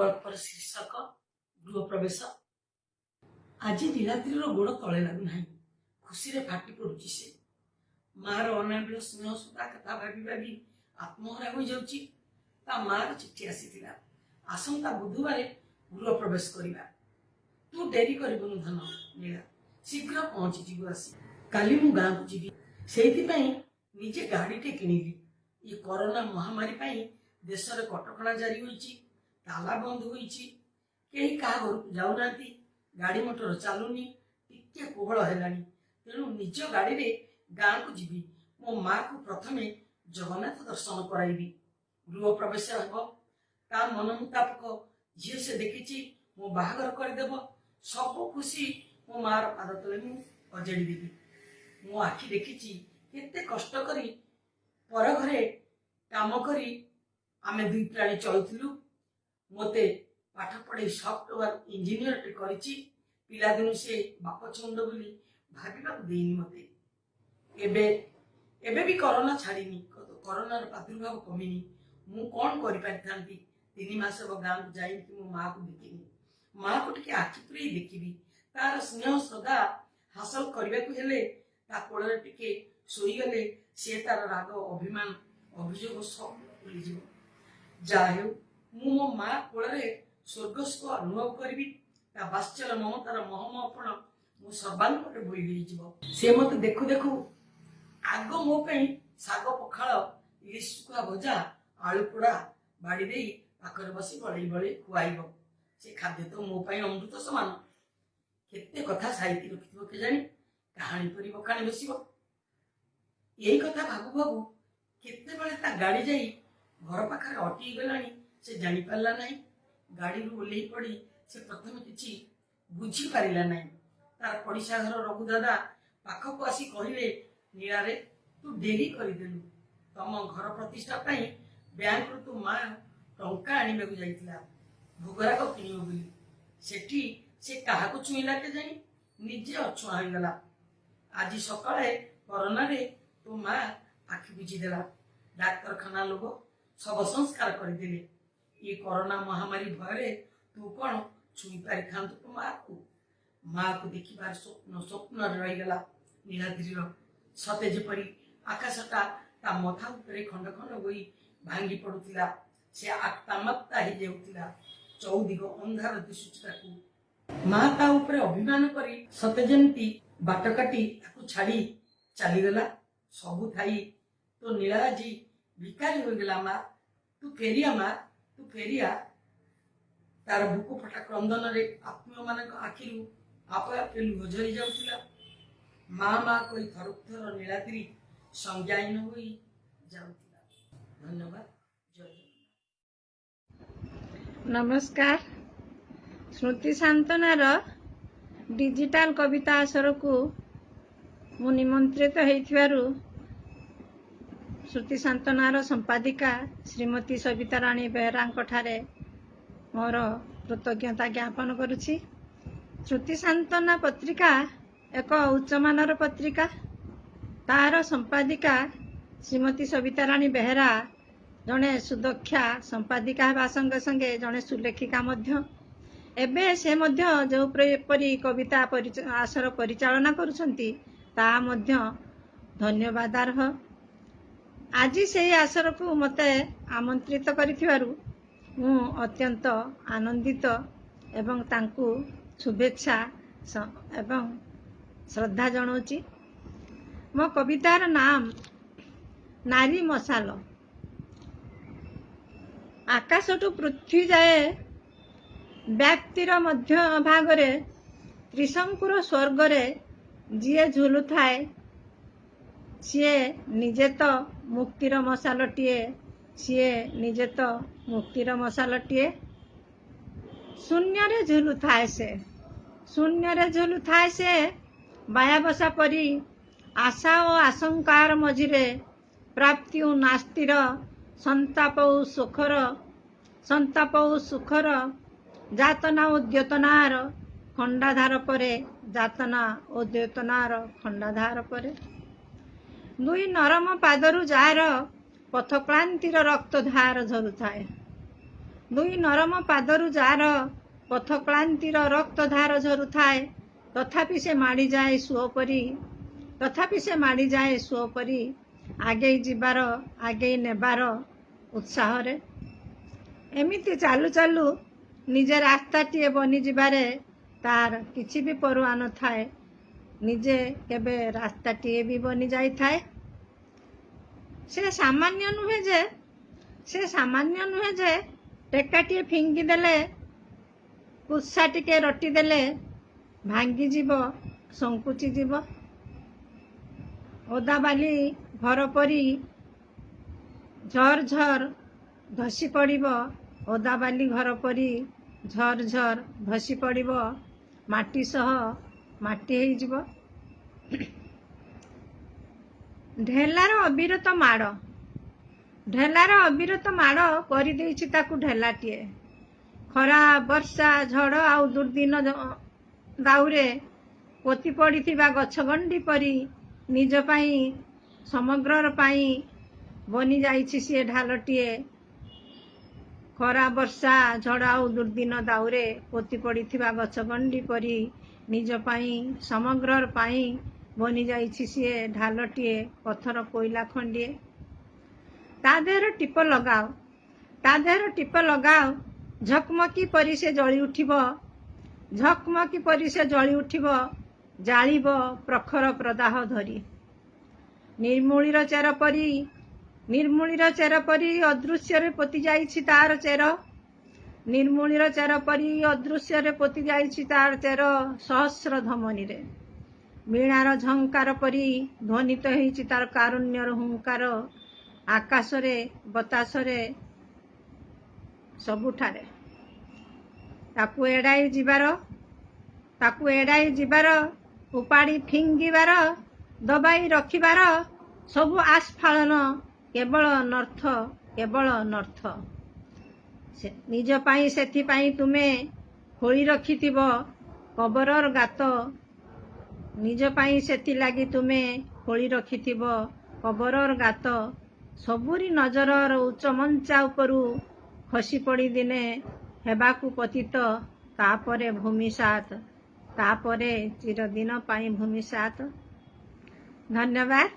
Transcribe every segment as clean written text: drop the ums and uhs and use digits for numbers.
गल्पर शीर्षक गृह प्रवेश। आज नीलाद्री गोड़ तले लगुना, खुशी रे फाटी पड़ुची से मार अनाबिल स्नेह सुधा कथा भाभी भाभी आत्महरा हो जाउची। ता मार चिठी आसीथिला, आसंता बुधवार गृह प्रवेश करिबा। तू डेरी करिबनु धन नीला, शीघ्र पहुंची जीवु आसी। काली मु गाँ को जीवी, सेइथि पई निजे गाड़ीटे किनिली। ये कोरोना महामारी पई देश रे कटकणा जारी होईची, ताला बंद होईची, केही का घर को जाउ नांती, गाड़ी मोटर चालुनी, टिके कोहळ हेलानी। तेणु निज गाड़ी रे गाँ को जीवी। मो माँ को प्रथमे जगन्नाथ दर्शन कराइबी। गृह प्रवेश हेबो, ता मन मुताबक झील से देखिची मो बाहागर करदेव। सब खुशी मो मार पाद तले मु अजेड़ी देबी। मो आखि देखिची केते कष्ट करी पर घरे काम करी आमे दुई प्राणी चलुथिलु। मते पाठ पढ़े सॉफ्टवेयर इंजीनियर टे करिची। पिला दिनु से बाप छंद बोली भाबिबा देनी मते। एबे एबे भी कोरोना छाड़ीनी, कोरोनार प्रादुर्भाव कमिनी। मु कोन करि पारथांती, 3 मास अब गाँ को जाई कि मो माँ को देखिनी। माँ को टिके आखि पुरी देखिबी, तार स्नेह श्रद्धा हासिल करबा को हेले ता कोଳରେ टिके सोई गले से तार राग अभिमान अभियोग सब भूली जीव। जा हेउ मु मो माँ कोଳରେ स्वर्गस्व अनुभव करबी। ता बाश्चर्य ममतार महमपण मो सर्वांगरे बोई होई जीव। से मते देखु देखु आग मो पई साग पखाळ इलिश सुखा भजा आलू पोड़ा बाड़ी देई पाखरे बसी बळई बळई खुआइब। से खाद्य तो मो पई अमृत समान। केते कथा साहित्य रखिथिबो के जानी, कहानी परी बखाणी बसिबो। यही कथा भाबु भाबु केते बेले ता गाड़ी जाई घर पाखरे अटकी गलानी, से जानी पारला नाही। गाड़ी रु ओल्हेई पड़ी से प्रथमे किछि बुझी पारिला नाही। तार पड़िसा घर रघु दादा पाखक आसी कहिले, नीला रे तू डेरी करिदेलु। तम घर प्रतिष्ठा पई बैंक रु तू माँ टंका आनिबाकु जाइतिला भोगराग किनिबो बोली। सेठी से काहाको छुईला के जानी, निजे अछुआ होई गला। आज सकाळे कोरोना रे तो माँ आखि बुझी देला। डाक्तरखाना लोग सब संस्कार करदेले। ये कोरोना महामारी भय तू कौन छुई पारि थांतु तो माँ को देखिबार स्वप्न रहीगला। नीलाद्रीर सते जेपरी आकाशटा ता मथा उपरे खंड खंड होई भांगी पड़ुतिला। से आत्मात्ता ही जाउतिला, चौदिग अंधार दिसुची ताकू। माँ ता उपरे अभिमान करी सते जेमती बाट काटी ताकू छाड़ी चलीगला। सबू थाई तो नीला जी भिकारी हो गला। माँ तू फेरिया, माँ तू फेरिया। तार बुको फटा क्रंदन रे आत्मीय मानक आखिरु आपे आपे लुह झरी जाउतिला। माँ माँ कोई थर थर नीलाद्री संज्ञाहीन होई जाउतिला। धन्यवाद। जय नमस्कार। स्मृति सांत्वनार डिजिटाल कविता आसर को मु निमंत्रित होइथिबारु श्रुति सांत्वनार संपादिका श्रीमती सविता राणी बेहरांक ठारे मोर कृतज्ञता ज्ञापन करुछि। श्रुति सांत्वना पत्रिका एक उच्चमानर पत्रिका। तार संपादिका श्रीमती सविता राणी बेहरा जड़े सुदक्षा संपादिका हेबा संगे संगे जड़े सुलेखिका मध्य। एबे से मध्य जो परी कविता आसर परिचालना करुछंती ता मध्य धन्यवादार्ह। आज से आसर को मते आमंत्रित करिथिबारु मु अत्यंत आनंदित एवं तांकु शुभेच्छा एवं श्रद्धा जनाउची। मो कवितार नाम नारी मशाल। आकाशटू पृथ्वी जाए व्यक्तिर मध्य भागरे त्रिशंकुर स्वर्गरे जीए झुलु थाए, सीए निजे तो मुक्तिर मशालटीए, सीए निजे तो मुक्तिर मशालटीए। शून्य रे झुलु थाए से, शून्य रे झुलु थाए से, बाया बसा परी आशा और आशंकार मझिरे प्राप्ति और नास्तिर संताप और सुखर जातना और द्योतनार खंडाधार परे, जातना और द्योतनार खंडाधार परे। दुई नरम पादरु जार पथक्लांतिर रक्त धार झरुथाए। ଦୁଇ ନରମ ପାଦରୁ ଯାର ପଥ କ୍ଳାନ୍ତିର ରକ୍ତ ଧାର ଝରୁଥାଏ, ତଥାପି ସେ ମାଡ଼ିଯାଏ ସୁଅ ପରି ଆଗେଇ ଯିବାର, ଆଗେଇ ନେବାର ଉତ୍ସାହରେ। ଏମିତି ଚାଲୁ ଚାଲୁ ନିଜେ ରାସ୍ତାଟିଏ ବନିଯିବାରେ ତାର କିଛି ବି ପରୁଆ ନଥାଏ। ନିଜେ କେବେ ରାସ୍ତାଟିଏ ବି ବନି ଯାଇଥାଏ। ସେ ସାମାନ୍ୟ ନୁହେଁ ଯେ ଟେକାଟିଏ ଫିଙ୍ଗିଦେଲେ, କୁର୍ସା ଟିକେ ରଟିଦେଲେ ଭାଙ୍ଗିଯିବ, ସଙ୍କୁଚିଯିବ। ଓଦାବାଲି ଘର ପରି ଝର ଝର ଧସି ପଡ଼ିବ, ଓଦାବାଲି ଘର ପରି ଝର ଝର ଧସି ପଡ଼ିବ, ମାଟି ସହ ମାଟି ହେଇଯିବ। ଢେଲାର ଅବିରତ ମାଡ଼ କରିଦେଇଛି ତାକୁ ଢେଲାଟିଏ। ଖରା, ବର୍ଷା, ଝଡ଼ ଆଉ ଦୁର୍ଦ୍ଦିନ ଦାଉରେ ପୋତି ପଡ଼ିଥିବା ଗଛ ଗଣ୍ଡି ପରି ନିଜ ପାଇଁ, ସମଗ୍ରର ପାଇଁ ବନି ଯାଇଛି ସିଏ ଢାଲଟିଏ। ଖରା, ବର୍ଷା, ଝଡ଼ ଆଉ ଦୁର୍ଦ୍ଦିନ ଦାଉରେ ପୋତି ପଡ଼ିଥିବା ଗଛ ଗଣ୍ଡି ପରି ନିଜ ପାଇଁ, ସମଗ୍ରର ପାଇଁ ବନି ଯାଇଛି ସିଏ ଢାଲଟିଏ, ପଥର କୋଇଲା ଖଣ୍ଡିଏ। ତା ଦେହର ଟିପ ଲଗାଅ, ଝକମକି ପରି ସେ ଜଳି ଉଠିବ, ଜାଳିବ ପ୍ରଖର ପ୍ରଦାହ ଧରି। ନିର୍ମୂଳୀର ଚେର ପରି ଅଦୃଶ୍ୟରେ ପୋତି ଯାଇଛି ତାର ଚେର। ନିର୍ମୂଳୀର ଚେର ପରି ଅଦୃଶ୍ୟରେ ପୋତି ଯାଇଛି ତାର ଚେର। ସହସ୍ର ଧମନୀରେ ବୀଣାର ଝଙ୍କାର ପରି ଧ୍ୱନିତ ହେଇଛି ତାର କାରୁଣ୍ୟର ହୁଙ୍କାର। ଆକାଶରେ, ବତାସରେ, ସବୁଠାରେ ତାକୁ ଏଡ଼ାଇ ଯିବାର, ଉପାଡ଼ି ଫିଙ୍ଗିବାର, ଦବାଇ ରଖିବାର ସବୁ ଆସ୍ଫାଳନ କେବଳ ନର୍ଥ। ନିଜ ପାଇଁ ସେଥିପାଇଁ ତୁମେ ଖୋଳି ରଖିଥିବ କବରର ଗାତ। ନିଜ ପାଇଁ ସେଥିଲାଗି ତୁମେ ଖୋଳି ରଖିଥିବ କବରର ଗାତ। ସବୁରି ନଜରର ଉଚ୍ଚ ମଞ୍ଚା ଉପରୁ ଖସି ପଡ଼ି ଦିନେ ହେବାକୁ ପତିତ, ତାପରେ ଭୂମିସାତ୍, ତାପରେ ଚିରଦିନ ପାଇଁ ଭୂମିସାତ୍। ଧନ୍ୟବାଦ,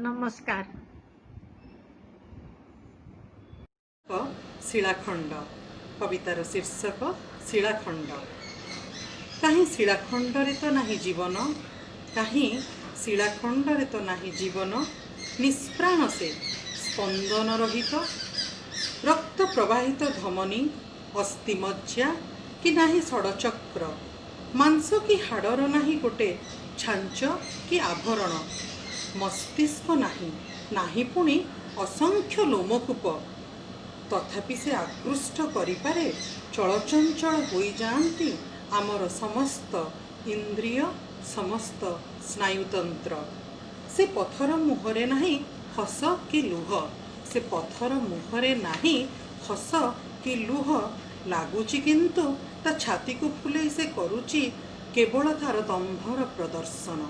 ନମସ୍କାର। ଶିଳାଖଣ୍ଡ। କବିତାର ଶୀର୍ଷକ ଶିଳାଖଣ୍ଡ। କାହିଁ ଶିଳାଖଣ୍ଡରେ ତ ନାହିଁ ଜୀବନ, କାହିଁ ଶିଳାଖଣ୍ଡରେ ତ ନାହିଁ ଜୀବନ। ନିଷ୍ପ୍ରାଣ ସେ, ସ୍ପନ୍ଦନ ରହିତ, ରକ୍ତ ପ୍ରବାହିତ ଧମନୀ, ଅସ୍ଥି ମଜ୍ଜା କି ନାହିଁ ଷଡ଼ଚକ୍ର, ମାଂସ କି ହାଡ଼ର ନାହିଁ ଗୋଟେ ଛାଞ୍ଚ କି ଆଭରଣ। ମସ୍ତିଷ୍କ ନାହିଁ ପୁଣି ଅସଂଖ୍ୟ ଲୋମକୂପ, ତଥାପି ସେ ଆକୃଷ୍ଟ କରିପାରେ, ଚଳଚଞ୍ଚଳ ହୋଇଯାଆନ୍ତି ଆମର ସମସ୍ତ ଇନ୍ଦ୍ରିୟ, ସମସ୍ତ ସ୍ନାୟୁତନ୍ତ୍ର। ସେ ପଥର ମୁହଁରେ ନାହିଁ ହସ କି ଲୁହ, ସେ ପଥର ମୁହଁରେ ନାହିଁ ହସ କି ଲୁହ। ଲାଗୁଛି କିନ୍ତୁ ତା ଛାତିକୁ ଫୁଲେଇ ସେ କରୁଛି କେବଳ ତାର ଦମ୍ଭର ପ୍ରଦର୍ଶନ।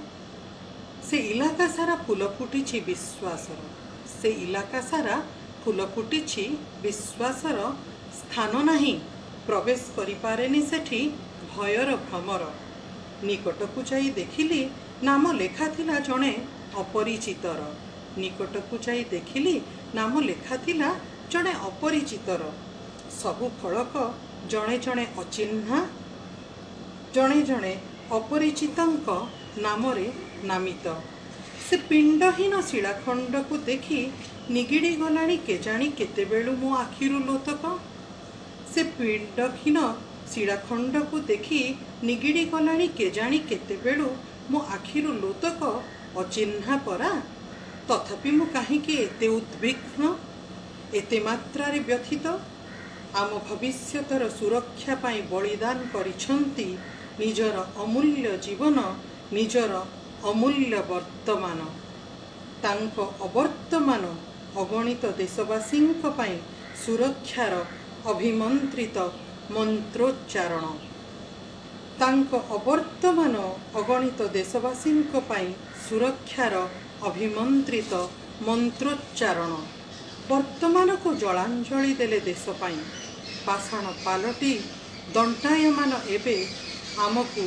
ସେ ଇଲାକା ସାରା ଫୁଲ ଫୁଟିଛି ବିଶ୍ୱାସର, ସେ ଇଲାକା ସାରା ଫୁଲ ଫୁଟିଛି ବିଶ୍ୱାସର। ସ୍ଥାନ ନାହିଁ, ପ୍ରବେଶ କରିପାରେନି ସେଠି ଭୟର ଭ୍ରମର। ନିକଟକୁ ଯାଇ ଦେଖିଲି ନାମ ଲେଖାଥିଲା ଜଣେ ଅପରିଚିତର, ନିକଟକୁ ଯାଇ ଦେଖିଲି ନାମ ଲେଖାଥିଲା ଜଣେ ଅପରିଚିତର। ସବୁ ଫଳକ ଜଣେ ଜଣେ ଅଚିହ୍ନା, ଜଣେ ଜଣେ ଅପରିଚିତଙ୍କ ନାମରେ ନାମିତ। ସେ ପିଣ୍ଡହୀନ ଶିଳାଖଣ୍ଡକୁ ଦେଖି ନିଗିଡ଼ି ଗଲାଣି କେଜାଣି କେତେବେଳୁ ମୋ ଆଖିରୁ ଲୋତକ। ସେ ପିଣ୍ଡହୀନ ଶିଳାଖଣ୍ଡକୁ ଦେଖି ନିଗିଡ଼ି ଗଲାଣି କେଜାଣି କେତେବେଳୁ ମୋ ଆଖିରୁ ଲୋତକ। ଅଚିହ୍ନା ପରା, ତଥାପି ମୁଁ କାହିଁକି ଏତେ ଉଦ୍ବିଗ୍ନ, ଏତେ ମାତ୍ରାରେ ବ୍ୟଥିତ। ଆମ ଭବିଷ୍ୟତର ସୁରକ୍ଷା ପାଇଁ ବଳିଦାନ କରିଛନ୍ତି ନିଜର ଅମୂଲ୍ୟ ଜୀବନ, ନିଜର ଅମୂଲ୍ୟ ବର୍ତ୍ତମାନ। ତାଙ୍କ ଅବର୍ତ୍ତମାନ ଅଗଣିତ ଦେଶବାସୀଙ୍କ ପାଇଁ ସୁରକ୍ଷାର ଅଭିମନ୍ତ୍ରିତ ମନ୍ତ୍ରୋଚ୍ଚାରଣ। ତାଙ୍କ ଅବର୍ତ୍ତମାନ ଅଗଣିତ ଦେଶବାସୀଙ୍କ ପାଇଁ ସୁରକ୍ଷାର ଅଭିମନ୍ତ୍ରିତ ମନ୍ତ୍ରୋଚ୍ଚାରଣ। ବର୍ତ୍ତମାନକୁ ଜଳାଞ୍ଜଳି ଦେଲେ ଦେଶ ପାଇଁ, पाषाण पालटी दंटायमान एबे आमको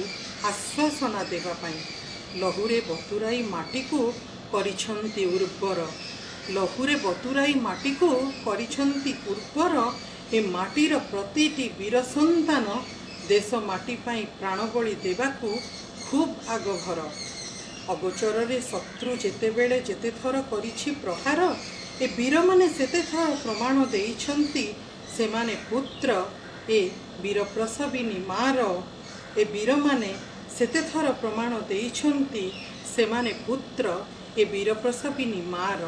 आश्वासना देवा पाई लहुरे बतुराई माटी को करिछंती उर्वर लहुरे बतुराई माटी को करिछंती उर्वर ए माटीर प्रतिटी वीर संतान देश माटी पाई प्राणबली देवाकू खूब आगभर अगोचर रे शत्रु जेतेबेले जेते थर करिछि प्रहार ए वीर माने सेते थर प्रमाण देइछंती सेमाने पुत्र ए वीर प्रसविनी मार ए वीर माने सेते थर प्रमाण देइछंती सेमाने पुत्र ए वीर प्रसविनी मार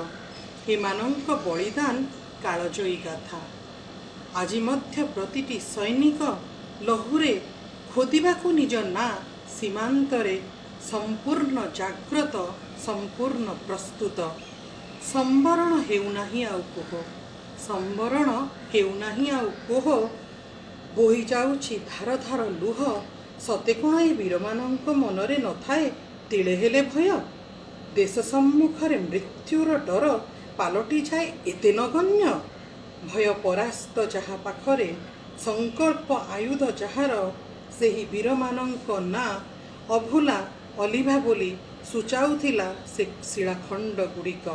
एमानंक बलिदान कालजयी गाथा आज मध्य प्रतिटी सैनिक लहुरे खोदिबाकू निज ना सीमांतरे संपूर्ण जाग्रत संपूर्ण प्रस्तुत संवरण हेउनाही आउ कोह संवरण हेउनाही आउ कोह बोही जाउछि धार धार लुह सते कोण ए वीरमानंक मनरे नथाए तिळे हेले भय देश सम्मुखरे मृत्युर डर पालटी जाए एते नगण्य भय परास्त जहा पाखरे संकल्प आयुध जहार सेही वीरमानंक ना अभुला अलिभा बोली सूचाउथिला से शिलाखंड गुड़िक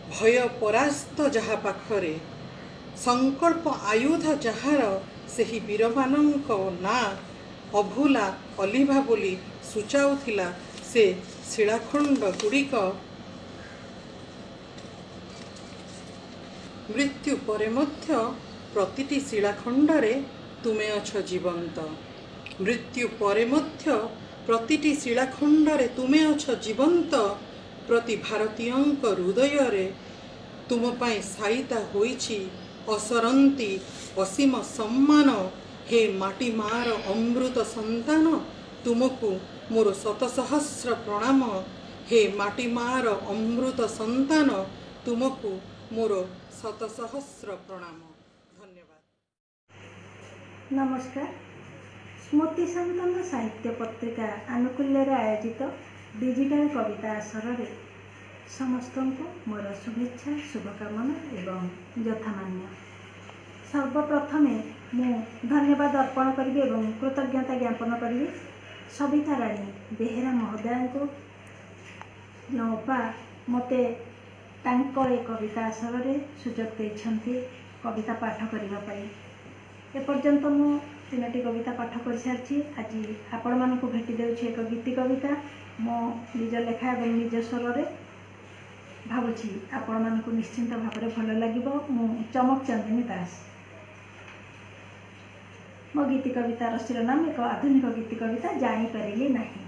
भय परास्त जहा पाखरे संकल्प आयुध जहार सेही वीरमानंक ना अभुला अलिभा बोली सूचाउथिला से शिलाखंड गुड़िक मृत्यु परे मध्य प्रतिटी शिलाखंडरे तुमे अछ जीवंत मृत्यु परे मध्य प्रतिटी शिलाखंडरे तुमे अछ जीवंत प्रति भारतीयंक हृदय रे तुम पाई साईता होईछि असरंती असीम सम्मान हे माटी मार अमृत संतान तुमको मोर शत सहस्र प्रणाम हे माटी मार अमृत संतान तुमको मोर शत सहस्र प्रणाम। धन्यवाद। नमस्कार। स्मृति संतन साहित्य पत्रिका आनुकूल्य आयोजित डिजिटाल कविता आसर रे समस्त को मोर शुभेच्छा शुभकामना एवं यथामान्य। सर्वप्रथमे मु धन्यवाद अर्पण करी एवं कृतज्ञता ज्ञापन करी सविता राणी बेहेरा महोदय को नौपा मते तांको ए कविता आसर रे सुजोग देइछंती कविता पाठ करबा पई। एपर्यंत मु 3टी कविता पाठ कर सारी। आज आपण मानकु भेटी देउछि एक गीति कविता मो निज लेखा एवं निज स्वर रे भावुछि आपण मानकु निश्चिंत भाव में भल लगिबो। मु चमक चंदिनी दास। मो गीति कवितार शिरोनाम एक आधुनिक गीति कविता जानी परिली नाही।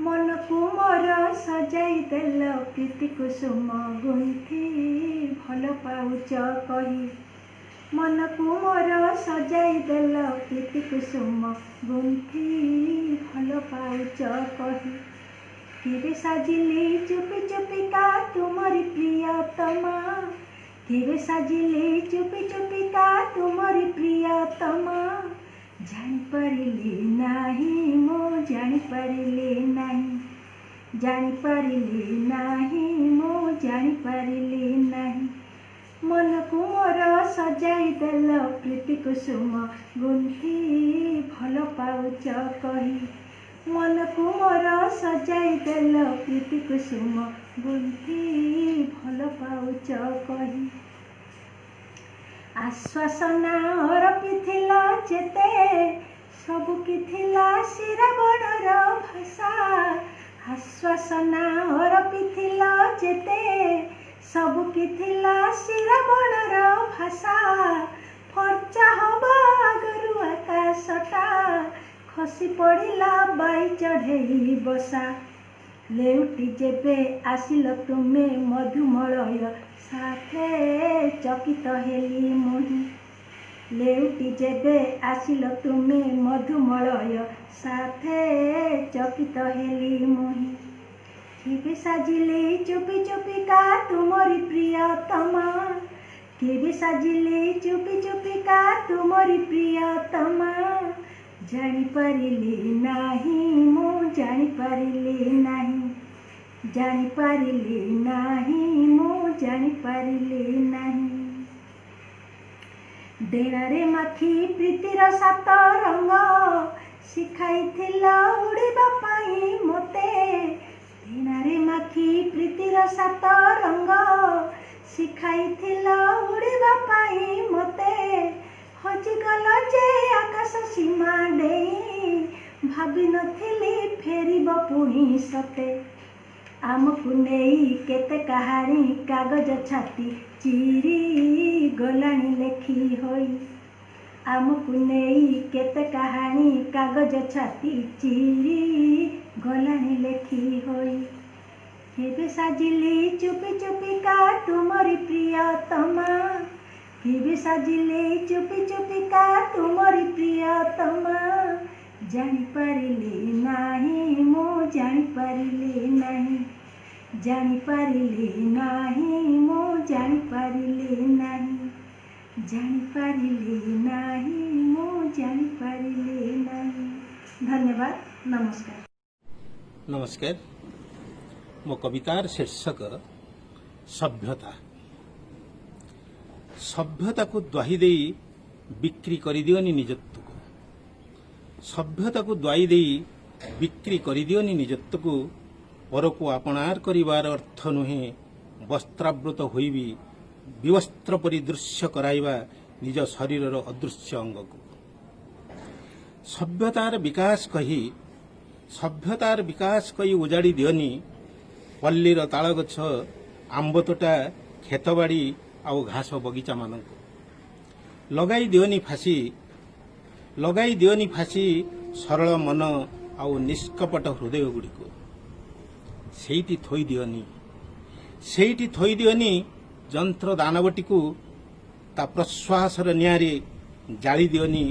मन को मोर सजाई देल प्रीति कुसुम गुंथी भल पाउच कही मन को मोर सजाई देल प्रीति कुसुम गुंथी भल पाउच कही किरे साजिली चुपी चुपी का तुमरी प्रियतमा किरे साजिली चुपी चुपी का तुमरी प्रियतमा जानी परिली नाही मो जानी परिली नाही जानी परिली नाही मो जानी परिली नाही मन को मोर सजाई देल प्रीति कुसुम गुंथी भल पाउच कही मन को मोर सजाई देल प्रीति कुसुम गुंथी भल पाउच कही आश्वासना अरपिथिला जेते सबु किथिला शिरावणर भाषा आश्वासना अरपिथिला जेते सबु किथिला शिरावणर भाषा फर्चा हवा आगरु आकाशटा खसी पड़िला बाई चढ़ेई बसा लेउटी जेबे आसिल तुमे मधुमलय साथे चकित हेली मुही लेउटी जेबे आसिल तुमे मधुमलय साथे चकित हेली मुही किबे साजिले चुपी चुपी का तुमरी प्रियतमा किबे साजिले चुपी चुपी का तुमरी प्रियतमा जानी परिली नाही मो जानी परिली नाही जानी परिली नाही मो जानी परिली नाही ଡେଣାରେ ମାଖି ପ୍ରୀତିର ସାତ ରଙ୍ଗ ଶିଖାଇଥିଲ ଉଡ଼ିବା ପାଇଁ ମୋତେ। ଡେଣାରେ ମାଖି ପ୍ରୀତିର ସାତ ରଙ୍ଗ ଶିଖାଇଥିଲ ଉଡ଼ିବା ପାଇଁ ମୋତେ। ହଜିଗଲ ଯେ ଆକାଶ ସୀମା ଡେଇଁ ଭାବିନଥିଲି ଫେରିବ ପୁଣି ସତେ। ଆମକୁ ନେଇ କେତେ କାହାଣୀ କାଗଜ ଛାତି ଚିରି ଗଲାଣି ଲେଖି ହୋଇ। ଆମକୁ ନେଇ କେତେ କାହାଣୀ କାଗଜ ଛାତି ଚିରି ଗଲାଣି ଲେଖି ହୋଇ। କେବେ ସାଜିଲି ଚୁପି ଚୁପିକା ତୁମରି ପ୍ରିୟତମା। କେବେ ସାଜିଲି ଚୁପି ଚୁପିକା ତୁମରି ପ୍ରିୟତମା। ଜାଣିପାରିଲି ନାହିଁ ମୁଁ ଜାଣିପାରିଲି ନାହିଁ। ଜାଣିପାରିଲି ନାହିଁ ମୁଁ ଜାଣିପାରିଲି ନାହିଁ। ଜାଣିପାରିଲି ନାହିଁ ମୁଁ ଜାଣିପାରିଲି ନାହିଁ। ଧନ୍ୟବାଦ। ନମସ୍କାର। नमस्कार। मो कवितार शीर्षक सभ्यता। सभ्यता को द्वाही दे बिक्री करिदियोनी निजत्व को। सभ्यता को द्वाही दे बिक्री करिदियोनी निजत्व को। पर को आपणार करिवार अर्थ नुहे वस्त्रावृत होई भी विवस्त्र परिदृश्य कराइबा निज शरीरर अदृश्य अंग को। सभ्यतार विकास कही उजाड़ी दियोनी पल्लीर ताल गछ आंब तोटा खेतबाड़ी आउ घास बगीचा मानक लगाई दियोनी फांसी सरल मन आउ निष्कपट हृदय गुड़िक ସେଇଠି ଥୋଇ ଦିଅନି ଯନ୍ତ୍ର ଦାନବଟିକୁ। ତା ପ୍ରଶ୍ୱାସର ନିଆଁରେ ଜାଳି ଦିଅନି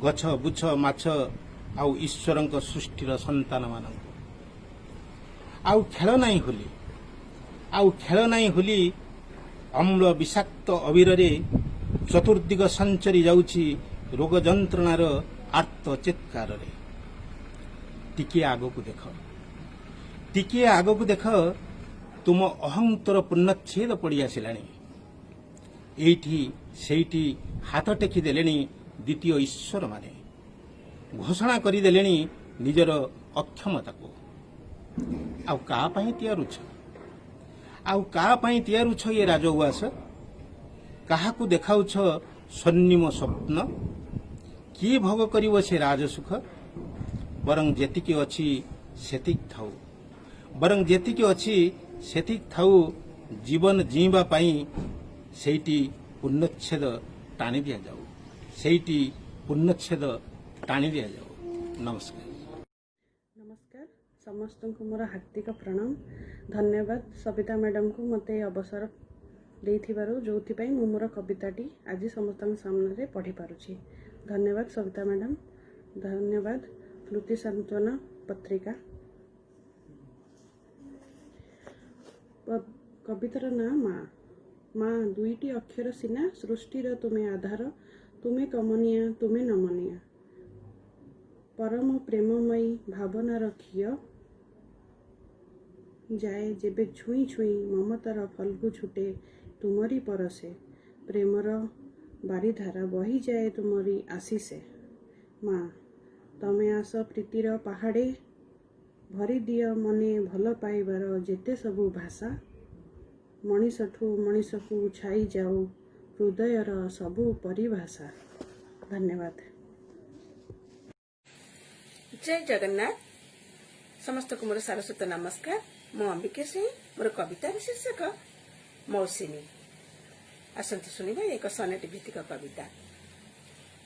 ଗଛ ବୁଛ ମାଛ ଆଉ ଈଶ୍ୱରଙ୍କ ସୃଷ୍ଟିର ସନ୍ତାନମାନଙ୍କୁ। ଆଉ ଖେଳ ନାହିଁ ହୋଲି ଅମ୍ଳ ବିଷାକ୍ତ ଅବିରରେ ଚତୁର୍ଦିଗ ସଞ୍ଚରି ଯାଉଛି ରୋଗ ଯନ୍ତ୍ରଣାର ଆର୍ତ୍ତ ଚିତ୍କାରରେ। ଟିକିଏ ଆଗକୁ ଦେଖ ତୁମ ଅହନ୍ତର ପୂର୍ଣ୍ଣଚ୍ଛେଦ ପଡ଼ି ଆସିଲାଣି। ଏଇଠି ସେଇଠି ହାତ ଟେକି ଦେଲେଣି ଦ୍ୱିତୀୟ ଈଶ୍ୱରମାନେ। ଘୋଷଣା କରିଦେଲେଣି ନିଜର ଅକ୍ଷମତାକୁ। ଆଉ କାହା ପାଇଁ ତିଆରୁଛ ଏ ରାଜଉଆସ? କାହାକୁ ଦେଖାଉଛ ସ୍ୱର୍ଣ୍ଣିମ ସ୍ୱପ୍ନ? କିଏ ଭୋଗ କରିବ ସେ ରାଜସୁଖ? ବରଂ ଯେତିକି ଅଛି ସେତିକି ଥାଉ ଜୀବନ ଜୀଇବା ପାଇଁ। ସେଇଠି ପୂର୍ଣ୍ଣଚ୍ଛେଦ ଟାଣି ଦିଆଯାଉ। ନମସ୍କାର। ସମସ୍ତଙ୍କୁ ମୋର ହାର୍ଦ୍ଦିକ ପ୍ରଣାମ। ଧନ୍ୟବାଦ ସବିତା ମ୍ୟାଡ଼ାମଙ୍କୁ ମୋତେ ଏ ଅବସର ଦେଇଥିବାରୁ, ଯୋଉଥିପାଇଁ ମୁଁ ମୋର କବିତାଟି ଆଜି ସମସ୍ତଙ୍କ ସାମ୍ନାରେ ପଢ଼ିପାରୁଛି। ଧନ୍ୟବାଦ ସବିତା ମ୍ୟାଡ଼ାମ। ଧନ୍ୟବାଦ ସ୍ମୃତି ସାନ୍ତ୍ୱନା ପତ୍ରିକା। କବିତାର ନାଁ ମା। ଦୁଇଟି ଅକ୍ଷର ସିନା ସୃଷ୍ଟିର ତୁମେ ଆଧାର। ତୁମେ କମନୀୟା ତୁମେ ନମନୀୟା। ପରମ ପ୍ରେମମୟୀ ଭାବନାର ଖିଅ ଯାଏ ଯେବେ ଛୁଇଁ ଛୁଇଁ ମମତାର ଫଲ୍ଗୁ ଛୁଟେ ତୁମରି ପରଶେ। ପ୍ରେମର ବାରିଧାରା ବହିଯାଏ ତୁମରି ଆଶିଷେ। ମା ତମେ ଆସ ପ୍ରୀତିର ପାହାଡ଼େ ଭରିଦିଅ ମନେ ଭଲ ପାଇବାର ଯେତେ ସବୁ ଭାଷା। ମଣିଷଠୁ ମଣିଷକୁ ଛାଇ ଯାଉ ହୃଦୟର ସବୁ ପରିଭାଷା। ଧନ୍ୟବାଦ। जय जगन्नाथ। समस्त को मोर सारस्वत नमस्कार। मो अंबिका सिंह। मोर कविता शीर्षक मौसुमी। आसंतु सुनिबा एक सनेट भित्तिक कविता।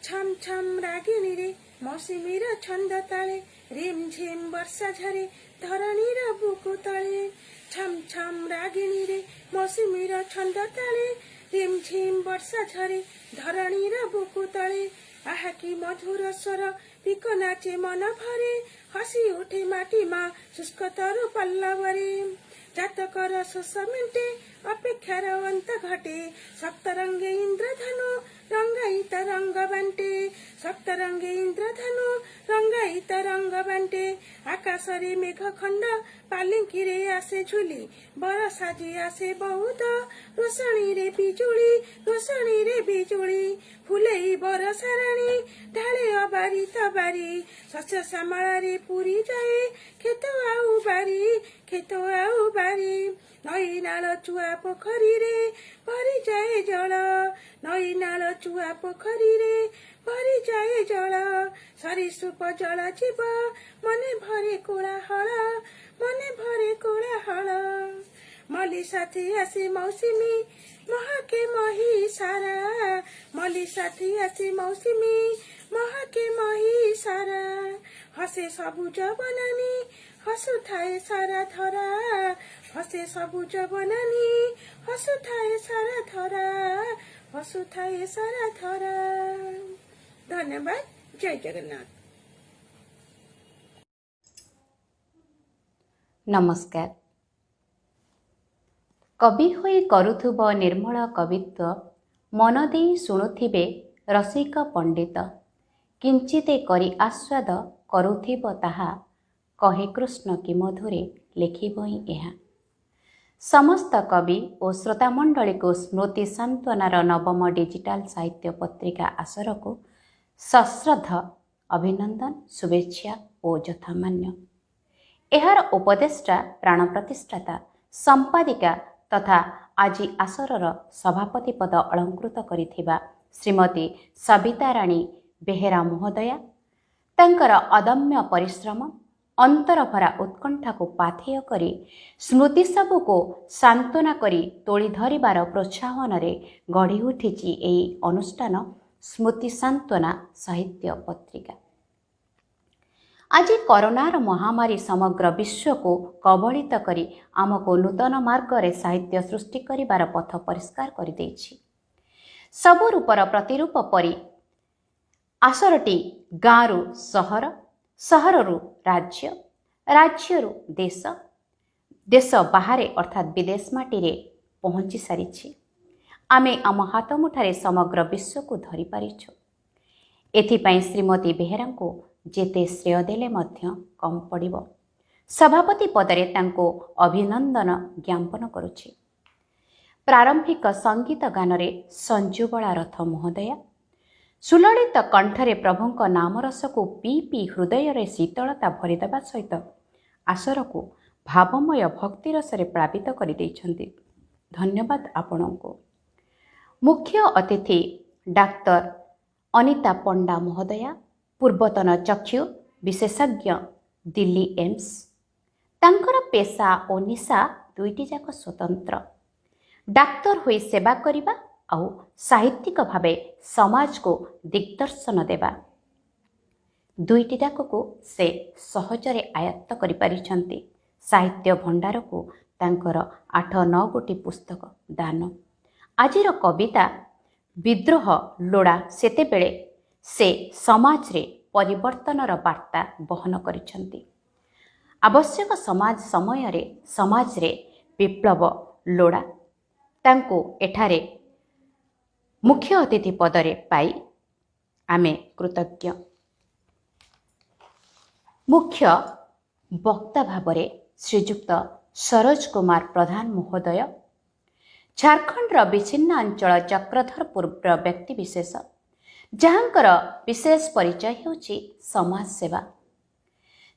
छम छम रागिणी रे मौसुमीर छंद ताले रिम झिम वर्षा झरे धरणीर बुकु तले। छम छम रागिणी रे मौसुमीर छंद ताले रिम झिम वर्षा झरे धरणीर बुकु तले। आहा की मधुर स्वर पिक नाचे मन भरे हसी उठे माटी मा शुष्क तरु पल्लवरे। जातकर शोष मेटे अपेक्षार अंत घटे सप्तरंगे इंद्रधनु रंगाई तरंग बांटे। सप्तरङ्गे इन्द्रधनु रङ्गाई तरङ्ग बान्टे आकाशरे मेघ खण्ड पालिङ्कीरे आसे झुली बरसाजी आसे बहुत रोषणीरे बिजुली फुलेई बरसाराणी ढाळे अबारी तबारी शस्य श्यामलारे पुरी जाए खेत आउ बारी नई नाल चुआ पोखरीरे भरि जाए जल नई नाल चुआ पोखरीरे भरि जाए जल सरीसृप जल जीव मने भरे कोलाहल मली साथी आसी मौसमी महके मही सारा मली साथी आसी मौसमी महके मही सारा हसे सबुज बनानी हसुथाए सारा धरा हसे सबुज बनानी हसुथाए सारा धरा धन्यवाद। जय जगन्नाथ। नमस्कार। कवि होई करुथुब निर्मल कवित्व मन देई शुणुथिबे रसिक पंडित किंचिते करी आस्वाद करुथिब ताहा कहे कृष्ण कि मधुरे लेखिबई एहा। समस्त कवि और श्रोतामंडली को स्मृति सांत्वनार नवम डिजिटाल साहित्य पत्रिका आसर को सश्रद्ध अभिनंदन शुभेच्छा और यथामान्य। एहार उपदेष्टा प्राण प्रतिष्ठाता संपादिका तथा आज आसरर सभापति पद अलंकृत करिथिबा श्रीमती सविता राणी बेहेरा महोदया तांकर अदम्य परिश्रम अंतरभरा उत्कंठा को पाथेय करी स्मृति सबू को सांत्वना करी तोली धरिबार प्रोत्साहन रे गढ़ी उठिछि एई अनुष्ठान स्मृति सांत्वना साहित्य पत्रिका। आज कोरोनार महामारी समग्र विश्व को कबलित करी आमको नूतन मार्ग रे साहित्य सृष्टि करिबार पथ परिष्कार करि दैछि। सबु रूपर प्रतिरूप परी आसरटी गाँरु सहर सहररु राज्य राज्यरु देश देश बाहरे अर्थात विदेश माटी पहुँची सारी आमे आम हाथ मुठारे समग्र विश्व को धरि पारिछु। एथिपाई श्रीमती बेहेरा को जेते श्रेय देले मध्य कम पड़िबो। सभापति पदरे तांको अभिनंदन ज्ञापन करुछि। प्रारंभिक संगीत गानरे संजुबला रथ महोदया सुललित कंठरे प्रभुंक नामरस को पी पी हृदय रे शीतलता भरिदेवा सहित आसर को भावमय भक्ति रसरे प्लावित कर दैछन्ति। धन्यवाद आपणको। मुख्य अतिथि डाक्टर अनिता पंडा महोदया पूर्वतन चक्षु विशेषज्ञ दिल्ली एम्स। तांकर पेशा और निशा दुईटी जाक स्वतंत्र। डाक्तर होई सेवा करिबा आउ साहित्यिक भावे समाज को दिग्दर्शन देवा दुईटी डाक को से सहजरे आयत्त करि पारिछन्ति। साहित्य भंडार को तांकर 8-9 गोटी पुस्तक दान। आजिर कविता विद्रोह लोड़ा सेतेबेले से समाज रे परिवर्तनर वार्ता बहन करिछन्ति। आवश्यक समाज समय रे समाज रे विप्लव लोड़ा तांको एठारे मुख्य अतिथि पदरे पाई आमे कृतज्ञ। मुख्य वक्ता भावरे श्रीजुक्त सरोज कुमार प्रधान महोदय झारखंडर विच्छिन्न अंचल चक्रधरपुर व्यक्ति विशेष जहाँकर विशेष परिचय होछि समाज सेवा।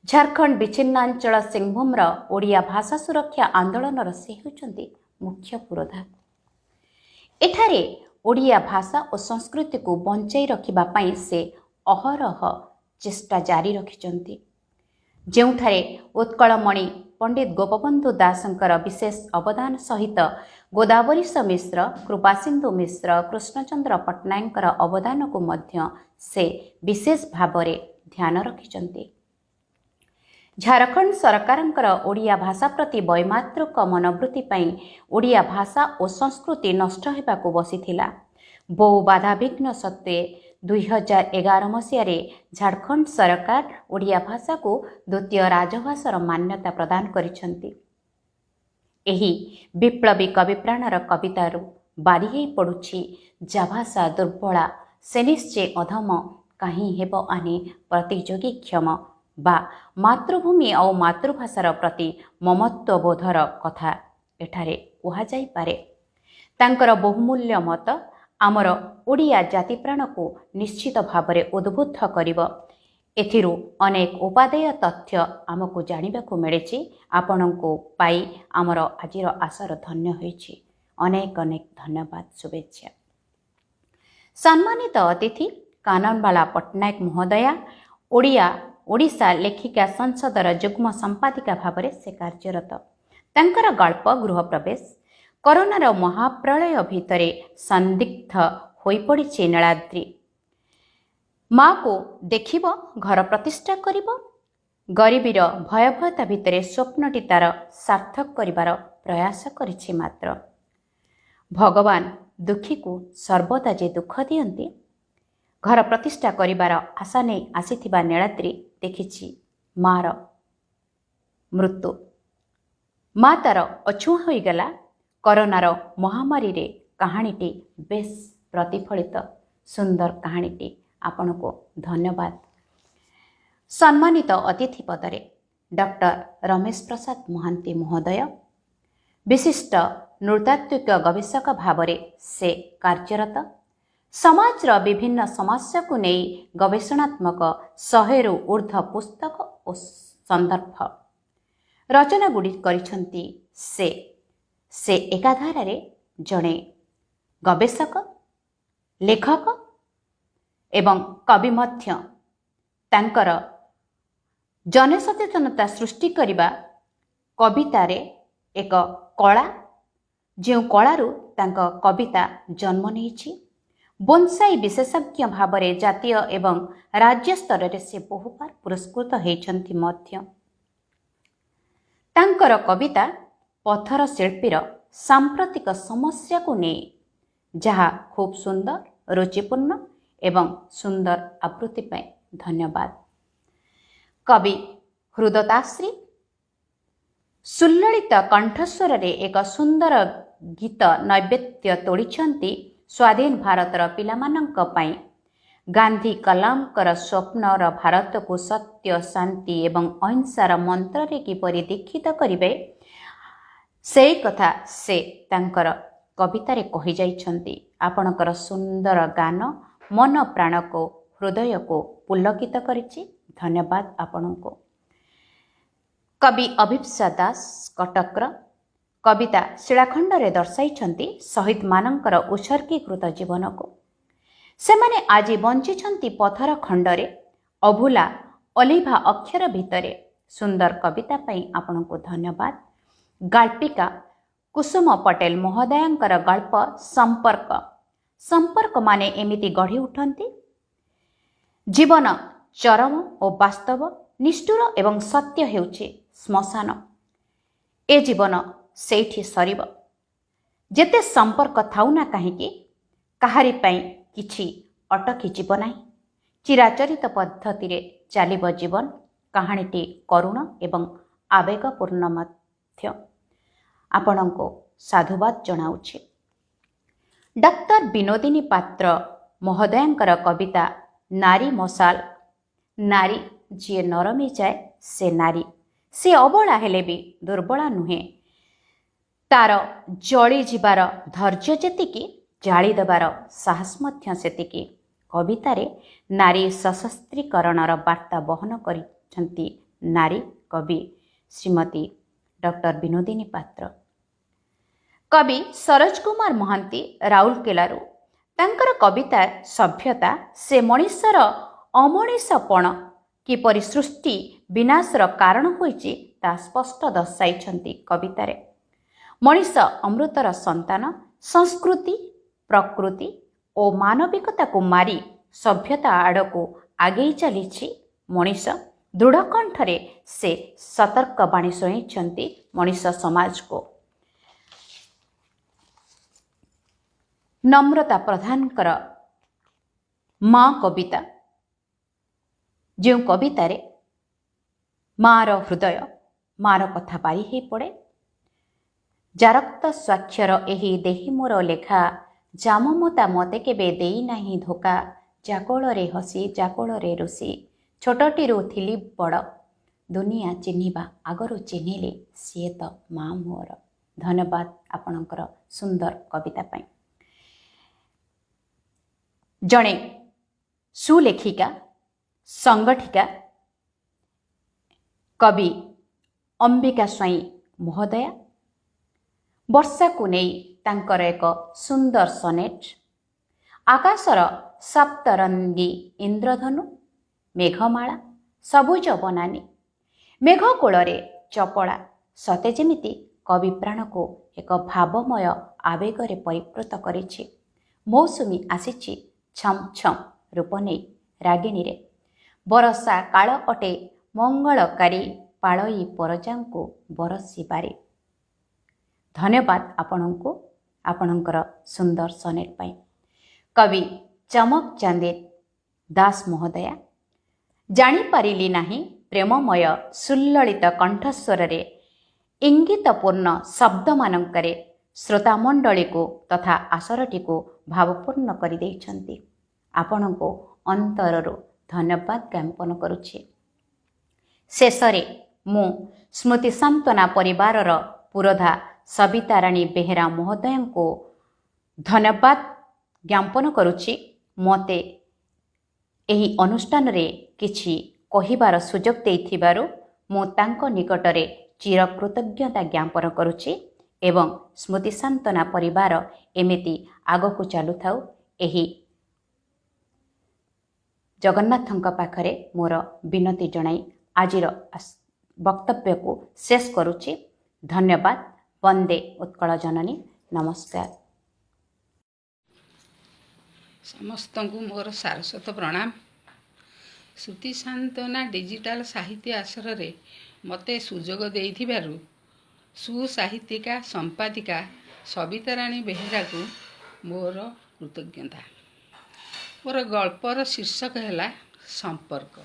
झारखंड विच्छिन्नांचल सिंहभूमर ओडिया भाषा सुरक्षा आंदोलनर से होउछन्ति मुख्य पुरोधा। एठारे ओडिया भाषा और संस्कृति को बंचाई रखिबा पई से अहरह चेष्टा जारी रखिछन्ति। जेउठारे उत्कलमणि पंडित गोपबंधु दासंकर विशेष अवदान सहित गोदावरीश मिश्र कृपासिंधु मिश्र कृष्णचंद्र पट्टनायकर अवदान को मध्य से विशेष भावरे ध्यान रखिछन्ति। झारखंड सरकारंकर ओडिया भाषा प्रति वैमातृक मनोवृत्ति पई ओडिया भाषा और संस्कृति नष्ट हेबाकु बसिथिला। बहु बाधा विघ्न सत्वे 2011 मसीह झारखंड सरकार ओडिया भाषा को द्वितीय राजभाषार मान्यता प्रदान करिछन्ति। एही विप्लवी कविप्राणर कवितारू बारी पड़ुछि जा भाषा दुर्बला से निश्चय अधम କାହିଁ ହେବ ଆନି ପ୍ରତିଯୋଗୀକ୍ଷମ ବା ମାତୃଭୂମି ଆଉ ମାତୃଭାଷାର ପ୍ରତି ମମତ୍ୱବୋଧର କଥା ଏଠାରେ କୁହାଯାଇପାରେ। ତାଙ୍କର ବହୁମୂଲ୍ୟ ମତ ଆମର ଓଡ଼ିଆ ଜାତିପ୍ରାଣକୁ ନିଶ୍ଚିତ ଭାବରେ ଉଦ୍ବୁଦ୍ଧ କରିବ। ଏଥିରୁ ଅନେକ ଉପାଦେୟ ତଥ୍ୟ ଆମକୁ ଜାଣିବାକୁ ମିଳିଛି। ଆପଣଙ୍କୁ ପାଇ ଆମର ଆଜିର ଆଶର ଧନ୍ୟ ହୋଇଛି। ଅନେକ ଅନେକ ଧନ୍ୟବାଦ, ଶୁଭେଚ୍ଛା। ସମ୍ମାନିତ ଅତିଥି କାନନବାଳା ପଟ୍ଟନାୟକ ମହୋଦୟା ଓଡ଼ିଶା ଲେଖିକା ସଂସଦର ଯୁଗ୍ମ ସମ୍ପାଦିକା ଭାବରେ ସେ କାର୍ଯ୍ୟରତ। ତାଙ୍କର ଗଳ୍ପ ଗୃହପ୍ରବେଶ କରୋନାର ମହାପ୍ରଳୟ ଭିତରେ ସନ୍ଦିଗ୍ଧ ହୋଇପଡ଼ିଛି ନୀଳାଦ୍ରି। ମା'କୁ ଦେଖିବ, ଘର ପ୍ରତିଷ୍ଠା କରିବ। ଗରିବୀର ଭୟାବହତା ଭିତରେ ସ୍ୱପ୍ନଟି ତାର ସାର୍ଥକ କରିବାର ପ୍ରୟାସ କରିଛି। ମାତ୍ର ଭଗବାନ ଦୁଃଖୀକୁ ସର୍ବଦା ଯେ ଦୁଃଖ ଦିଅନ୍ତି, ଘର ପ୍ରତିଷ୍ଠା କରିବାର ଆଶା ନେଇ ଆସିଥିବା ନୀଳାଦ୍ରି ଦେଖିଛି ମା'ର ମୃତ୍ୟୁ। ମା ତାର ଅଛୁଆଁ ହୋଇଗଲା। କରୋନାର ମହାମାରୀରେ କାହାଣୀଟି ବେଶ୍ ପ୍ରତିଫଳିତ। ସୁନ୍ଦର କାହାଣୀଟି। ଆପଣଙ୍କୁ ଧନ୍ୟବାଦ। ସମ୍ମାନିତ ଅତିଥି ପଦରେ ଡକ୍ଟର ରମେଶ ପ୍ରସାଦ ମହାନ୍ତି ମହୋଦୟ, ବିଶିଷ୍ଟ ନୃତାତ୍ତ୍ୱିକ ଗବେଷକ ଭାବରେ ସେ କାର୍ଯ୍ୟରତ। ସମାଜର ବିଭିନ୍ନ ସମସ୍ୟାକୁ ନେଇ ଗବେଷଣାତ୍ମକ 100ରୁ ଉର୍ଦ୍ଧ୍ୱ ପୁସ୍ତକ ଓ ସନ୍ଦର୍ଭ ରଚନା କରିଛନ୍ତି। ସେ ଏକାଧାରରେ ଜଣେ ଗବେଷକ, ଲେଖକ ଏବଂ କବି ମଧ୍ୟ। ତାଙ୍କର ଜନସଚେତନତା ସୃଷ୍ଟି କରିବା କବିତାରେ ଏକ କଳା, ଯେଉଁ କଳାରୁ ତାଙ୍କ କବିତା ଜନ୍ମ ନେଇଛି। ବୋନସାଇ ବିଶେଷଜ୍ଞ ଭାବରେ ଜାତୀୟ ଏବଂ ରାଜ୍ୟ ସ୍ତରରେ ସେ ବହୁବାର ପୁରସ୍କୃତ ହୋଇଛନ୍ତି ମଧ୍ୟ। ତାଙ୍କର କବିତା ପଥର ଶିଳ୍ପୀର ସାମ୍ପ୍ରତିକ ସମସ୍ୟାକୁ ନେଇ, ଯାହା ଖୁବ୍ ସୁନ୍ଦର, ରୁଚିପୂର୍ଣ୍ଣ ଏବଂ ସୁନ୍ଦର ଆବୃତ୍ତି ପାଇଁ ଧନ୍ୟବାଦ। କବି ହୃଦତାଶ୍ରୀ ସୁଲଳିତ କଣ୍ଠସ୍ୱରରେ ଏକ ସୁନ୍ଦର ଗୀତ ନୈବେଦ୍ୟ ତୋଳିଛନ୍ତି ସ୍ୱାଧୀନ ଭାରତର ପିଲାମାନଙ୍କ ପାଇଁ। ଗାନ୍ଧୀ କଲାମଙ୍କର ସ୍ୱପ୍ନର ଭାରତକୁ ସତ୍ୟ, ଶାନ୍ତି ଏବଂ ଅହିଂସାର ମନ୍ତ୍ରରେ କିପରି ଦୀକ୍ଷିତ କରିବେ, ସେଇ କଥା ସେ ତାଙ୍କର କବିତାରେ କହିଯାଇଛନ୍ତି। ଆପଣଙ୍କର ସୁନ୍ଦର ଗାନ ମନ ପ୍ରାଣକୁ, ହୃଦୟକୁ ପୁଲକିତ କରିଛି। ଧନ୍ୟବାଦ ଆପଣଙ୍କୁ। କବି ଅଭିପ୍ସା ଦାସ କଟକର କବିତା ଶିଳାଖଣ୍ଡରେ ଦର୍ଶାଇଛନ୍ତି ଶହୀଦମାନଙ୍କର ଉତ୍ସର୍ଗୀକୃତ ଜୀବନକୁ। ସେମାନେ ଆଜି ବଞ୍ଚିଛନ୍ତି ପଥର ଖଣ୍ଡରେ, ଅଭୁଲା ଅଲିଭା ଅକ୍ଷର ଭିତରେ। ସୁନ୍ଦର କବିତା ପାଇଁ ଆପଣଙ୍କୁ ଧନ୍ୟବାଦ। ଗାଳ୍ପିକା କୁସୁମ ପଟେଲ ମହୋଦୟାଙ୍କର ଗଳ୍ପ ସମ୍ପର୍କମାନେ ଏମିତି ଗଢ଼ି ଉଠନ୍ତି। ଜୀବନ ଚରମ ଓ ବାସ୍ତବ, ନିଷ୍ଠୁର ଏବଂ ସତ୍ୟ ହେଉଛି ଶ୍ମଶାନ। ଏ ଜୀବନ ସେଇଠି ସରିବ। ଯେତେ ସମ୍ପର୍କ ଥାଉ ନା କାହିଁକି, କାହାରି ପାଇଁ କିଛି ଅଟକି ଯିବ ନାହିଁ। ଚିରାଚରିତ ପଦ୍ଧତିରେ ଚାଲିବ ଜୀବନ। କାହାଣୀଟି କରୁଣ ଏବଂ ଆବେଗପୂର୍ଣ୍ଣ ମଧ୍ୟ। ଆପଣଙ୍କୁ ସାଧୁବାଦ ଜଣାଉଛି। ଡକ୍ଟର ବିନୋଦିନୀ ପାତ୍ର ମହୋଦୟାଙ୍କର କବିତା ନାରୀ ମଶାଲ। ନାରୀ ଯିଏ ନରମି ଯାଏ, ସେ ନାରୀ। ସେ ଅବଳା ହେଲେ ବି ଦୁର୍ବଳା ନୁହେଁ। ତାର ଜଳି ଯିବାର ଧୈର୍ଯ୍ୟ ଯେତିକି, ଜାଳି ଦେବାର ସାହସ ମଧ୍ୟ ସେତିକି। କବିତାରେ ନାରୀ ସଶସ୍ତ୍ରୀକରଣର ବାର୍ତ୍ତା ବହନ କରିଛନ୍ତି ନାରୀ କବି ଶ୍ରୀମତୀ ଡକ୍ଟର ବିନୋଦିନୀ ପାତ୍ର। କବି ସରୋଜ କୁମାର ମହାନ୍ତି ରାଉରକେଲାରୁ। ତାଙ୍କର କବିତା ସଭ୍ୟତା, ସେ ମଣିଷର ଅମଣିଷପଣ କିପରି ସୃଷ୍ଟି ବିନାଶର କାରଣ ହୋଇଛି, ତାହା ସ୍ପଷ୍ଟ ଦର୍ଶାଇଛନ୍ତି କବିତାରେ। ମଣିଷ ଅମୃତର ସନ୍ତାନ। ସଂସ୍କୃତି, ପ୍ରକୃତି ଓ ମାନବିକତାକୁ ମାରି ସଭ୍ୟତା ଆଡ଼କୁ ଆଗେଇ ଚାଲିଛି ମଣିଷ। ଦୃଢ଼ କଣ୍ଠରେ ସେ ସତର୍କ ବାଣୀ ଶୁଣାଇଛନ୍ତି ମଣିଷ ସମାଜକୁ। ନମ୍ରତା ପ୍ରଧାନଙ୍କର ମା କବିତା, ଯେଉଁ କବିତାରେ ମାର ହୃଦୟ, ମାର କଥା ବାରି ହୋଇ ପଡ଼େ। ଜାରକ୍ତ ସ୍ୱାକ୍ଷର ଏହି ଦେହି ମୋର ଲେଖା, ଜାମମତା ମୋତେ କେବେ ଦେଇ ନାହିଁ ଧୋକା। ଜାଗଳରେ ହସି ଜାଗଳରେ ରୁଷି ଛୋଟଟିରୁ ଥିଲି ବଡ଼ ଦୁନିଆ ଚିହ୍ନିବା ଆଗରୁ ଚିହ୍ନିଲି ସିଏ ତ ମା ମୋର। ଧନ୍ୟବାଦ ଆପଣଙ୍କର ସୁନ୍ଦର କବିତା ପାଇଁ। ଜଣେ ସୁଲେଖିକା ସଂଗଠିକା କବି ଅମ୍ବିକା ସ୍ୱାଇଁ ମହୋଦୟା ବର୍ଷାକୁ ନେଇ ତାଙ୍କର ଏକ ସୁନ୍ଦର ସନେଟ୍। ଆକାଶର ସପ୍ତରଙ୍ଗୀ ଇନ୍ଦ୍ରଧନୁ ମେଘମାଳା ସବୁଜ ବନାନୀ ମେଘ କୋଳରେ ଚପଳା ସତେ ଯେମିତି କବି ପ୍ରାଣକୁ ଏକ ଭାବମୟ ଆବେଗରେ ପରିପୃତ କରିଛି। ମୌସୁମୀ ଆସିଛି ଛମ୍ ଛମ୍ ରୂପ ନେଇ ରାଗିଣୀରେ ବରଷା କାଳ ଅଟେ ମଙ୍ଗଳକାରୀ ପାଳଇ ପରଜାଙ୍କୁ ବରଷିବାରେ। ଧନ୍ୟବାଦ ଆପଣଙ୍କୁ ଆପଣଙ୍କର ସୁନ୍ଦର ସନେଟ୍ ପାଇଁ। କବି ଚମକ ଚାନ୍ଦିତ ଦାସ ମହୋଦୟା ଜାଣିପାରିଲି ନାହିଁ ପ୍ରେମମୟ ସୁଲଳିତ କଣ୍ଠସ୍ୱରରେ ଇଙ୍ଗିତପୂର୍ଣ୍ଣ ଶବ୍ଦମାନଙ୍କରେ ଶ୍ରୋତାମଣ୍ଡଳୀକୁ ତଥା ଆସରଟିକୁ ଭାବପୂର୍ଣ୍ଣ କରିଦେଇଛନ୍ତି। ଆପଣଙ୍କୁ ଅନ୍ତରରୁ ଧନ୍ୟବାଦ ଜ୍ଞାପନ କରୁଛି। ଶେଷରେ ମୁଁ ସ୍ମୃତି ସାନ୍ତ୍ୱନା ପରିବାରର ପୁରୋଧା ସବିତାରାଣୀ ବେହେରା ମହୋଦୟଙ୍କୁ ଧନ୍ୟବାଦ ଜ୍ଞାପନ କରୁଛି। ମୋତେ ଏହି ଅନୁଷ୍ଠାନରେ କିଛି କହିବାର ସୁଯୋଗ ଦେଇଥିବାରୁ ମୁଁ ତାଙ୍କ ନିକଟରେ ଚିରକୃତଜ୍ଞତା ଜ୍ଞାପନ କରୁଛି ଏବଂ ସ୍ମୃତି ସାନ୍ତ୍ୱନା ପରିବାର ଏମିତି ଆଗକୁ ଚାଲୁଥାଉ ଏହି ଜଗନ୍ନାଥଙ୍କ ପାଖରେ ମୋର ବିନତି ଜଣାଇ ଆଜିର ବକ୍ତବ୍ୟକୁ ଶେଷ କରୁଛି। ଧନ୍ୟବାଦ। ବନ୍ଦେ ଉତ୍କଳ ଜନନୀ। ନମସ୍କାର। ସମସ୍ତଙ୍କୁ ମୋର ସାରସ୍ୱତ ପ୍ରଣାମ। ଶ୍ରୁତି ସାନ୍ତ୍ୱନା ଡିଜିଟାଲ ସାହିତ୍ୟ ଆସରରେ ମୋତେ ସୁଯୋଗ ଦେଇଥିବାରୁ ସୁସାହିତ୍ୟିକା ସମ୍ପାଦିକା ସବିତାରାଣୀ ବେହେରାକୁ ମୋର କୃତଜ୍ଞତା। ମୋର ଗଳ୍ପର ଶୀର୍ଷକ ହେଲା ସମ୍ପର୍କ।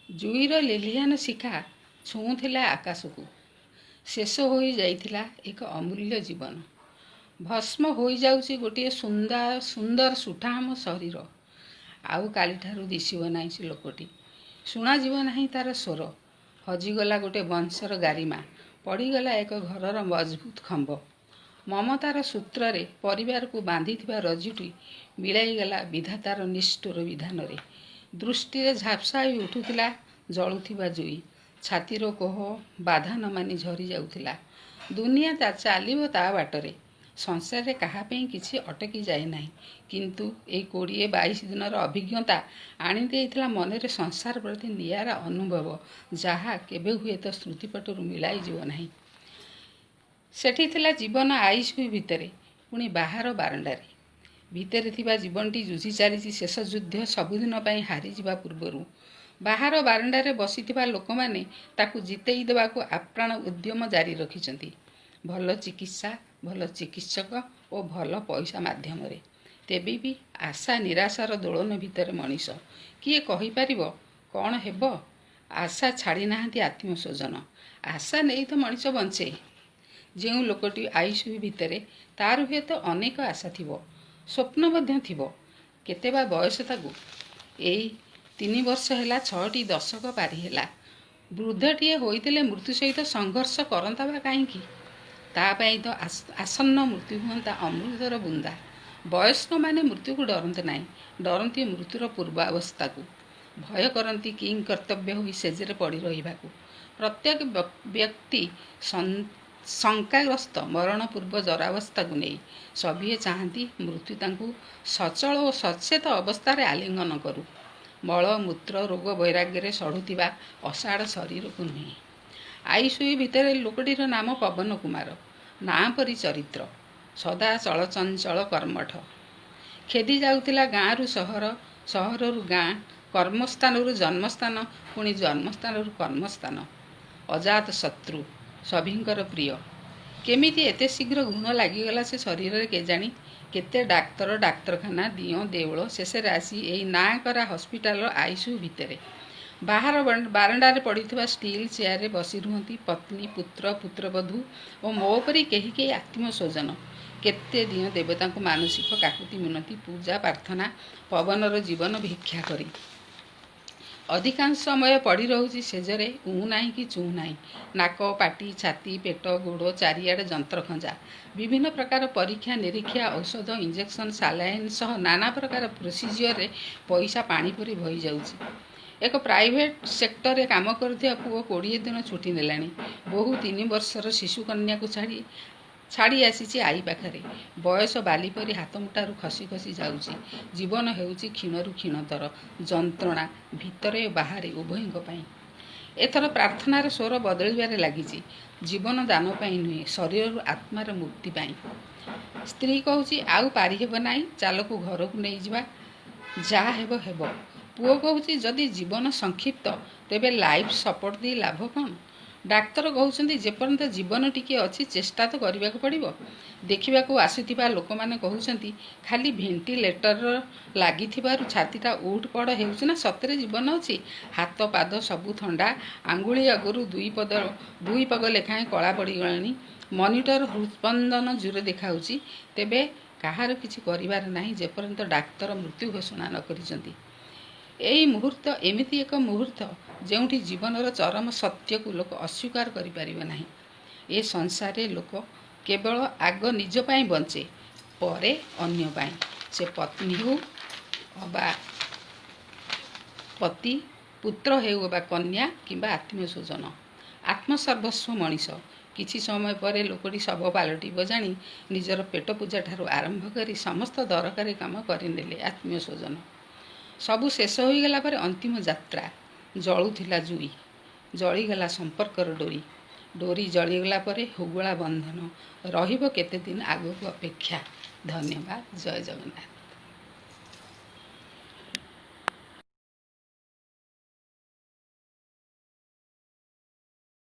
ଜୁଇର ଲିଲିହାନ ଶିଖା ଛୁଉଁଥିଲା ଆକାଶକୁ। ଶେଷ ହୋଇଯାଇଥିଲା ଏକ ଅମୂଲ୍ୟ ଜୀବନ। ଭସ୍ମ ହୋଇଯାଉଛି ଗୋଟିଏ ସୁନ୍ଦର ସୁଠାମ ଶରୀର। ଆଉ କାଲିଠାରୁ ଦିଶିବ ନାହିଁ ସେ ଲୋକଟି। ଶୁଣାଯିବ ନାହିଁ ତାର ସ୍ୱର। ହଜିଗଲା ଗୋଟେ ବଂଶର ଗାରିମା। ପଡ଼ିଗଲା ଏକ ଘରର ମଜବୁତ ଖମ୍ବ। ମମତାର ସୂତ୍ରରେ ପରିବାରକୁ ବାନ୍ଧିଥିବା ରଜ୍ଜୁଟି ମିଳାଇଗଲା ବିଧାତାର ନିଷ୍ଠୁର ବିଧାନରେ। ଦୃଷ୍ଟିରେ ଝାପ୍ସା ହୋଇ ଉଠୁଥିଲା ଜଳୁଥିବା ଜୁଇ। ଛାତିର କୋହ ବାଧା ନ ମାନି ଝରି ଯାଉଥିଲା। ଦୁନିଆ ଚାଲିବ ତା ବାଟରେ। ସଂସାରରେ କାହା ପାଇଁ କିଛି ଅଟକି ଯାଏ ନାହିଁ। କିନ୍ତୁ ଏଇ 20-22 ଦିନର ଅଭିଜ୍ଞତା ଆଣିଦେଇଥିଲା ମନରେ ସଂସାର ପ୍ରତି ନିଆରା ଅନୁଭବ, ଯାହା କେବେ ହୁଏତ ସ୍ମୃତିପଟରୁ ମିଳାଇଯିବ ନାହିଁ। ସେଠି ଥିଲା ଜୀବନ ଆଇସିୟୁ ଭିତରେ, ପୁଣି ବାହାର ବାରଣ୍ଡାରେ। ଭିତରେ ଥିବା ଜୀବନଟି ଯୁଝି ଚାଲିଛି ଶେଷ ଯୁଦ୍ଧ ସବୁଦିନ ପାଇଁ ହାରିଯିବା ପୂର୍ବରୁ। ବାହାର ବାରଣ୍ଡାରେ ବସିଥିବା ଲୋକମାନେ ତାକୁ ଜିତେଇ ଦେବାକୁ ଆପ୍ରାଣ ଉଦ୍ୟମ ଜାରି ରଖିଛନ୍ତି। ଭଲ ଚିକିତ୍ସା, ଭଲ ଚିକିତ୍ସକ ଓ ଭଲ ପଇସା ମାଧ୍ୟମରେ। ତେବେ ବି ଆଶା ନିରାଶାର ଦୋଳନ ଭିତରେ ମଣିଷ। କିଏ କହିପାରିବ କ'ଣ ହେବ? ଆଶା ଛାଡ଼ି ନାହାନ୍ତି ଆତ୍ମୀୟସ୍ୱଜନ। ଆଶା ନେଇ ତ ମଣିଷ ବଞ୍ଚେ। ଯେଉଁ ଲୋକଟି ଆଇସିୟୁ ଭିତରେ, ତାର ହୁଏତ ଅନେକ ଆଶା ଥିବ, ସ୍ୱପ୍ନ ମଧ୍ୟ ଥିବ। କେତେ ବା ବୟସ ତାକୁ? ଏଇ 3 ବର୍ଷ ହେଲା 6ଟି ଦଶକ ପାରି ହେଲା। ବୃଦ୍ଧଟିଏ ହୋଇଥିଲେ ମୃତ୍ୟୁ ସହିତ ସଂଘର୍ଷ କରନ୍ତା ବା କାହିଁକି? ତା ପାଇଁ ତ ଆସନ୍ନ ମୃତ୍ୟୁ ହୁଅନ୍ତା ଅମୃତର ବୁନ୍ଦା। ବୟସ୍କମାନେ ମୃତ୍ୟୁକୁ ଡରନ୍ତି ନାହିଁ, ଡରନ୍ତି ମୃତ୍ୟୁର ପୂର୍ବାବସ୍ଥାକୁ। ଭୟ କରନ୍ତି କିଂ କର୍ତ୍ତବ୍ୟ ହୋଇ ଶେଯରେ ପଡ଼ି ରହିବାକୁ। ପ୍ରତ୍ୟେକ ବ୍ୟକ୍ତି ଶଙ୍କାଗ୍ରସ୍ତ ମରଣ ପୂର୍ବ ଜରାବସ୍ଥାକୁ ନେଇ। ସଭିଏ ଚାହାନ୍ତି ମୃତ୍ୟୁ ତାଙ୍କୁ ସଚଳ ଓ ସଚେତ ଅବସ୍ଥାରେ ଆଲିଙ୍ଗନ କରୁ। ମଳ ମୂତ୍ର ରୋଗ ବୈରାଗ୍ୟରେ ସଢ଼ୁଥିବା ଅସାଡ଼ ଶରୀରକୁ ନୁହେଁ। ଆଇସିୟୁ ଭିତରେ ଲୋକଟିର ନାମ ପବନ କୁମାର। ନାଁ ପରି ଚରିତ୍ର, ସଦା ଚଳଚଞ୍ଚଳ କର୍ମଠ। ଖେଦି ଯାଉଥିଲା ଗାଁରୁ ସହର, ସହରରୁ ଗାଁ, କର୍ମସ୍ଥାନରୁ ଜନ୍ମସ୍ଥାନ, ପୁଣି ଜନ୍ମସ୍ଥାନରୁ କର୍ମସ୍ଥାନ। ଅଜାତ ଶତ୍ରୁ, ସଭିଙ୍କର ପ୍ରିୟ। କେମିତି ଏତେ ଶୀଘ୍ର ଘୁଣ ଲାଗିଗଲା ସେ ଶରୀରରେ କେଜାଣି? କେତେ ଡାକ୍ତର, ଡାକ୍ତରଖାନା, ଦିଅଁ ଦେଉଳ, ଶେଷରେ ଆସି ଏଇ ନାଁ କରା ହସ୍ପିଟାଲର ଆଇସିୟୁ ଭିତରେ। ବାହାର ବାରଣ୍ଡାରେ ପଡ଼ିଥିବା ଷ୍ଟିଲ୍ ଚେୟାରରେ ବସି ରୁହନ୍ତି ପତ୍ନୀ, ପୁତ୍ର, ପୁତ୍ରବଧୂ ଓ ମୋ ପରି କେହି କେହି ଆତ୍ମୀୟସ୍ୱଜନ। କେତେ ଦିନ ଦେବତାଙ୍କୁ ମାନସିକ କାକୁତି ମିନତି ପୂଜା ପ୍ରାର୍ଥନା ପବନର ଜୀବନ ଭିକ୍ଷା କରି ଅଧିକାଂଶ ସମୟ ପଡ଼ି ରହୁଛି ସେଜରେ ନାହିଁ କି ଚୁଁ ନାହିଁ। ନାକ ପାଟି ଛାତି ପେଟ ଗୋଡ଼ ଚାରିଆଡ଼େ ଯନ୍ତ୍ର ଖଞ୍ଜା। ବିଭିନ୍ନ ପ୍ରକାର ପରୀକ୍ଷା ନିରୀକ୍ଷା ଔଷଧ ଇଞ୍ଜେକ୍ସନ ସାଲାଇନ୍ ସହ ନାନା ପ୍ରକାର ପ୍ରୋସିଜିଅରରେ ପଇସା ପାଣି ପରି ବହି ଯାଉଛି। ଏକ ପ୍ରାଇଭେଟ୍ ସେକ୍ଟରରେ କାମ କରୁଥିବା ପୁଅ 20 ଦିନ ଛୁଟି ନେଲାଣି। ବୋହୂ 3 ବର୍ଷର ଶିଶୁ କନ୍ୟାକୁ ଛାଡ଼ି ଆସିଛି ଆଈ ପାଖରେ। ବୟସ ବାଲି ପରି ହାତ ମୁଠାରୁ ଖସି ଖସି ଯାଉଛି। ଜୀବନ ହେଉଛି କ୍ଷୀଣରୁ କ୍ଷୀଣତର ଯନ୍ତ୍ରଣା ଭିତରେ ବାହାରେ ଉଭୟଙ୍କ ପାଇଁ। ଏଥର ପ୍ରାର୍ଥନାର ସ୍ୱର ବଦଳିବାରେ ଲାଗିଛି। ଜୀବନ ଦାନ ପାଇଁ ନୁହେଁ, ଶରୀରରୁ ଆତ୍ମାର ମୁକ୍ତି ପାଇଁ। ସ୍ତ୍ରୀ କହୁଛି ଆଉ ପାରିହେବ ନାହିଁ, ଚାଲକୁ ଘରକୁ ନେଇଯିବା, ଯାହା ହେବ ହେବ। ପୁଅ କହୁଛି ଯଦି ଜୀବନ ସଂକ୍ଷିପ୍ତ ତେବେ ଲାଇଫ୍ ସପୋର୍ଟ ଦେଇ ଲାଭ କ'ଣ? ଡାକ୍ତର କହୁଛନ୍ତି ଯେପର୍ଯ୍ୟନ୍ତ ଜୀବନ ଟିକିଏ ଅଛି ଚେଷ୍ଟା ତ କରିବାକୁ ପଡ଼ିବ। ଦେଖିବାକୁ ଆସୁଥିବା ଲୋକମାନେ କହୁଛନ୍ତି ଖାଲି ଭେଣ୍ଟିଲେଟର ଲାଗିଥିବାରୁ ଛାତିଟା ଉଠ ପଡ଼ ହେଉଛି ନା ସତରେ ଜୀବନ ଅଛି? ହାତ ପାଦ ସବୁ ଥଣ୍ଡା, ଆଙ୍ଗୁଳି ଆଗରୁ ଦୁଇ ପଗ ଲେଖାଏଁ କଳା ପଡ଼ିଗଲାଣି। ମନିଟର ହୃତ୍ସ୍ପନ୍ଦନ ଜୋର ଦେଖାଉଛି। ତେବେ କାହାର କିଛି କରିବାର ନାହିଁ ଯେପର୍ଯ୍ୟନ୍ତ ଡାକ୍ତର ମୃତ୍ୟୁ ଘୋଷଣା ନ କରିଛନ୍ତି। ଏହି ମୁହୂର୍ତ୍ତ ଏମିତି ଏକ ମୁହୂର୍ତ୍ତ ଯେଉଁଠି ଜୀବନର ଚରମ ସତ୍ୟକୁ ଲୋକ ଅସ୍ୱୀକାର କରିପାରିବେ ନାହିଁ। ଏ ସଂସାରରେ ଲୋକ କେବଳ ଆଗ ନିଜ ପାଇଁ ବଞ୍ଚେ, ପରେ ଅନ୍ୟ ପାଇଁ। ସେ ପତ୍ନୀ ହେଉ ଅବା ପତି, ପୁତ୍ର ହେଉ ଅବା କନ୍ୟା କିମ୍ବା ଆତ୍ମୀୟ ସ୍ୱଜନ। ଆତ୍ମସର୍ବସ୍ୱ ମଣିଷ। କିଛି ସମୟ ପରେ ଲୋକଟି ଶବ ପାଲଟିବ ଜାଣି ନିଜର ପେଟ ପୂଜାଠାରୁ ଆରମ୍ଭ କରି ସମସ୍ତ ଦରକାରୀ କାମ କରିନେଲେ ଆତ୍ମୀୟ ସ୍ୱଜନ। ସବୁ ଶେଷ ହୋଇଗଲା ପରେ ଅନ୍ତିମ ଯାତ୍ରା। ଜଳୁଥିଲା ଜୁଇ, ଜଳିଗଲା ସମ୍ପର୍କର ଡୋରି ଜଳିଗଲା ପରେ ହୁଗୁଳା ବନ୍ଧନ। ରହିବ କେତେ ଦିନ ଆଗକୁ ଅପେକ୍ଷା। ଧନ୍ୟବାଦ। ଜୟ ଜଗନ୍ନାଥ।